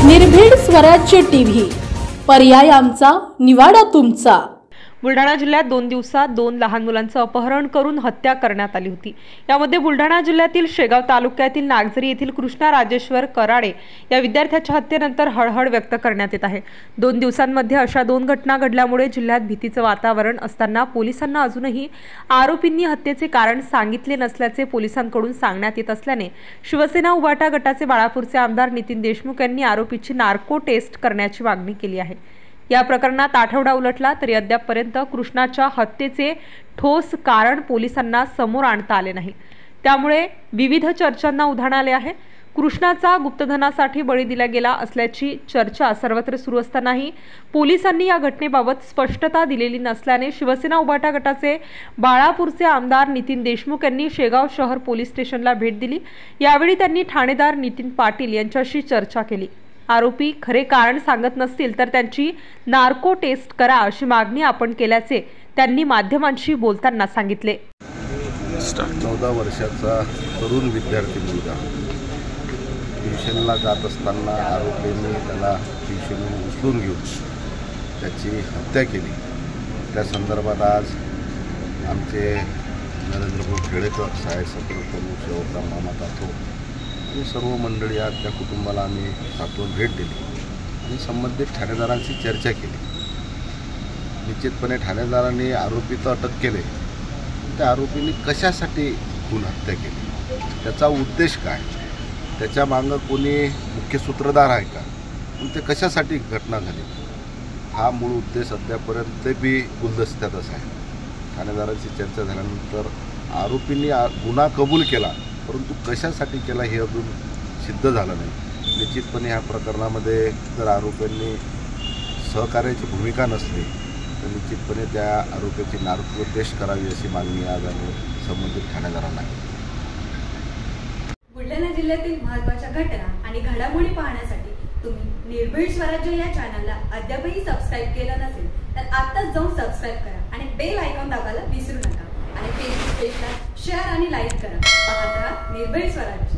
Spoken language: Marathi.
निर्भीड स्वराज्य टीव्ही, पर्याय आमचा, निवाडा तुमचा। बुलढाणा जिल्ह्यात 2 दिवसात 2 लहान मुलांचं अपहरण करून हत्या करण्यात आली होती। यामध्ये बुलढाणा जिल्ह्यातील शेगाव तालुक्यातील नागझरी येथील कृष्णा राजेश्वर कराडे या विद्यार्थ्याच्या हत्येनंतर हळहळ व्यक्त करण्यात येत आहे। 2 दिवसांमध्ये अशा 2 घटना घडल्यामुळे जिल्ह्यात भीतीचं वातावरण असताना पोलिसांना अजूनही आरोपींनी हत्येचे कारण सांगितले नसल्याचे पोलिसांकडून सांगण्यात येत असल्याने शिवसेना उभाटा गटाचे बाळापूरचे आमदार नितीन देशमुख यांनी आरोपीची नार्को टेस्ट करण्याची मागणी केली आहे। या प्रकरणात आठवडा उलटला तरी अद्यापपर्यंत कृष्णाच्या हत्येचे ठोस कारण पोलिसांना समोर आणता आले नाही। त्यामुळे विविध चर्चांना उधाण आले आहे। कृष्णाचा गुप्तधनासाठी बळी दिला गेला असल्याची चर्चा सर्वत्र सुरू असतानाही पोलिसांनी या घटनेबाबत स्पष्टता दिलेली नसल्याने शिवसेना उभाटा गटाचे बाळापूरचे आमदार नितीन देशमुख यांनी शेगाव शहर पोलीस स्टेशनला भेट दिली। यावेळी त्यांनी ठाणेदार नितीन पाटील यांच्याशी चर्चा केली। आरोपी खरे कारण सांगत नसतील तर त्यांची नार्को टेस्ट करा अशी मागणी आपण केल्याचे त्यांनी माध्यमांशी बोलताना सांगितले। 14 वर्षाचा तरुण विद्यार्थी मुलगा ट्युशनला जात असताना आरोपींनी त्याला ट्युशनहून उचलून घेऊन त्याची हत्या केली। त्या संदर्भात आज आमचे नरेंद्र भाऊ खेडेकर साहेब प्रमुख शेवटराव मामा तातो आणि सर्व मंडळी आज त्या कुटुंबाला आम्ही सातवून भेट दिली आणि संबंधित ठाणेदारांशी चर्चा केली। निश्चितपणे ठाणेदारांनी आरोपी तर अटक केले, त्या आरोपींनी कशासाठी खून हत्या केली, त्याचा उद्देश काय, त्याच्या मागं कोणी मुख्य सूत्रधार आहे का, ते कशासाठी घटना झाली, हा मूळ उद्देश अद्यापर्यंत बी गुलदस्त्यातच आहे। ठाणेदारांशी चर्चा झाल्यानंतर आरोपींनी गुन्हा कबूल केला, परंतु कशासाठी केला हे अजून सिद्ध झालं नाही। निश्चितपणे ह्या प्रकरणामध्ये जर आरोपींनी सहकार्याची भूमिका नसली तर निश्चितपणे त्या आरोपीची नार्को टेस्ट करावी अशी मागणी आज आम्ही संबंधित ठाणेदारांना केली। बुलढाणा जिल्ह्यातील महत्त्वाच्या घटना आणि घडामोडी पाहण्यासाठी तुम्ही निर्भीड स्वराज्य या चॅनलला अद्यापही सबस्क्राईब केलं नसेल तर आत्ताच जाऊन सबस्क्राईब करा आणि बेल आयकॉन दाबायला विसरू नका आणि फेसबुक पेजला शेअर आणि लाईक करा। पाहत रहा निर्भीड स्वराज्य।